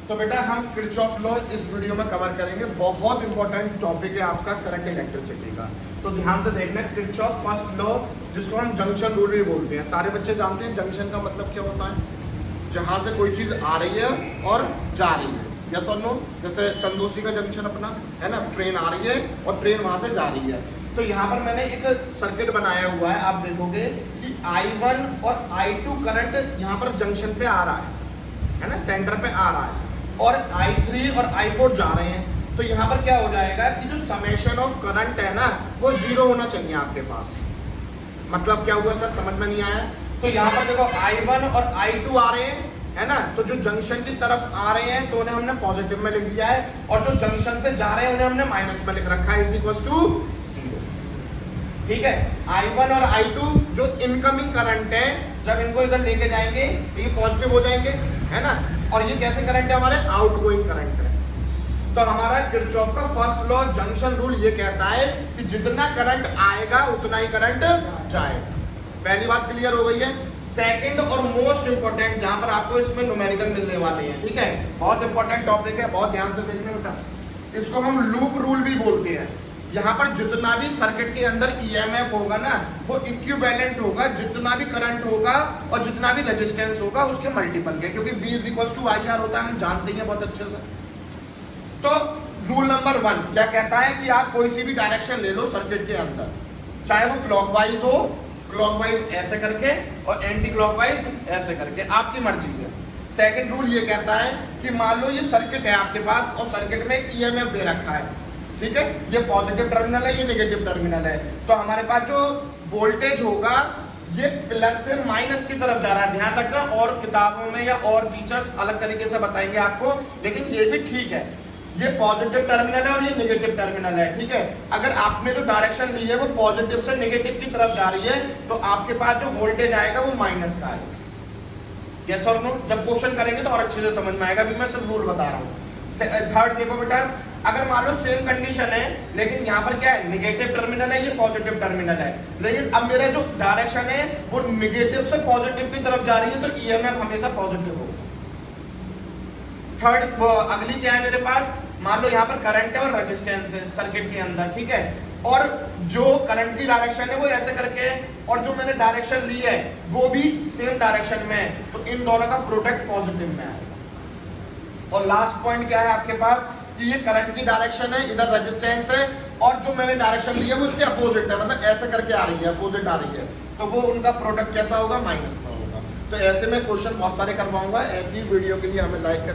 तो बेटा हम किरचॉफ लॉ इस वीडियो में कवर करेंगे। बहुत इंपॉर्टेंट टॉपिक है आपका करंट इलेक्ट्रिसिटी का, तो ध्यान से देखना। किरचॉफ फर्स्ट लॉ, जिसको हम जंक्शन रूल भी बोलते हैं, सारे बच्चे जानते हैं जंक्शन का मतलब क्या होता है। जहाँ से कोई चीज़ आ रही है और जा रही है, यस और नो। जैसे चंदोसी का जंक्शन अपना है ना, ट्रेन आ रही है और ट्रेन वहाँ से जा रही है। तो यहाँ पर मैंने एक सर्किट बनाया हुआ है, आप देखोगे कि I1 और I2 करंट यहाँ पर जंक्शन पे आ रहा है ना, सेंटर पे आ रहा है, और I3 और I4 जा रहे हैं। तो यहाँ पर क्या हो जाएगा कि जो समेशन ऑफ करंट है ना, वो 0 होना चाहिए आपके पास। मतलब क्या हुआ सर, समझ में नहीं आया? तो यहाँ पर देखो I1 और I2 आ रहे हैं, है ना। तो जो जंक्शन की तरफ आ रहे हैं तो उन्हें हमने पॉजिटिव में लिख दिया है, और जो जंक्शन से जा रहे हैं उन्हें हमने माइनस में लिख रखा है, इज इक्वल टू 0। ठीक है, I1 और I2 जो इनकमिंग करंट है, जब इनको इधर लेके जाएंगे तो ये पॉजिटिव हो जाएंगे, है ना। और ये कैसे करंट है, हमारे आउटगोइंग करंट है। तो हमारा किरचॉफ का फर्स्ट लॉ जंक्शन रूल ये कहता है कि जितना करंट आएगा उतना ही करंट जाएगा। पहली बात क्लियर हो गई है। सेकंड और मोस्ट इंपोर्टेंट, जहां पर आपको इसमें न्यूमेरिकल मिलने वाले हैं, ठीक है, बहुत इंपॉर्टेंट टॉपिक है, बहुत ध्यान से देखना बेटा। इसको हम लूप रूल भी बोलते हैं। यहाँ पर जितना भी सर्किट के अंदर ईएमएफ होगा ना, वो इक्विवेलेंट होगा जितना भी करंट होगा और जितना भी रेजिस्टेंस होगा उसके मल्टीपल के, क्योंकि V = IR होता है, हम जानते हैं बहुत अच्छे से। तो रूल नंबर 1 क्या कहता है कि आप कोई सी भी डायरेक्शन ले लो सर्किट के अंदर, चाहे वो क्लॉकवाइज हो, क्लॉकवाइज ऐसे करके और एंटी क्लॉकवाइज ऐसे करके, आपकी मर्जी है। सेकंड रूल ये कहता है कि मान लो ये सर्किट है आपके पास और सर्किट में ईएमएफ दे रखा है, ठीक है, ये पॉजिटिव टर्मिनल है, ये नेगेटिव टर्मिनल है। तो हमारे पास जो वोल्टेज होगा ये प्लस से माइनस की तरफ जा रहा है। ध्यान रखना, और किताबों में या और टीचर्स अलग तरीके से बताएंगे आपको, लेकिन ये भी ठीक है। ये पॉजिटिव टर्मिनल है और ये नेगेटिव टर्मिनल है, ठीक है। अगर आपने जो डायरेक्शन ली है वो पॉजिटिव से नेगेटिव की तरफ जा रही है, तो आपके पास जो वोल्टेज आएगा वो माइनस का आएगा। यस और नो? जब क्वेश्चन करेंगे तो और अच्छे से समझ में आएगा, अभी मैं सिर्फ रूल बता रहा हूँ। थर्ड देखो बेटा, अगर मान लो सेम कंडीशन है, लेकिन यहाँ पर क्या है, नेगेटिव टर्मिनल है, ये पॉजिटिव टर्मिनल है, लेकिन अब मेरा जो डायरेक्शन है वो नेगेटिव से पॉजिटिव की तरफ जा रही है, तो ईएमएफ हमेशा पॉजिटिव होगा। थर्ड अगली क्या है मेरे पास, मान लो यहाँ पर करंट है और रेजिस्टेंस है सर्किट के अंदर, ठीक है, और जो करंट की डायरेक्शन है वो ऐसे करके, और जो मैंने डायरेक्शन ली है वो भी सेम डायरेक्शन में है, तो इन दोनों का प्रोडक्ट पॉजिटिव में आएगा। और लास्ट पॉइंट क्या है आपके पास कि ये करंट की डायरेक्शन है, इधर रेजिस्टेंस है, और जो मैंने डायरेक्शन ली है वो उसके अपोजिट है, मतलब ऐसे करके आ रही है, अपोजिट आ रही है, तो वो उनका प्रोडक्ट कैसा होगा, माइनस का होगा। तो ऐसे में क्वेश्चन बहुत सारे करवाऊंगा। ऐसी वीडियो के लिए हमें लाइक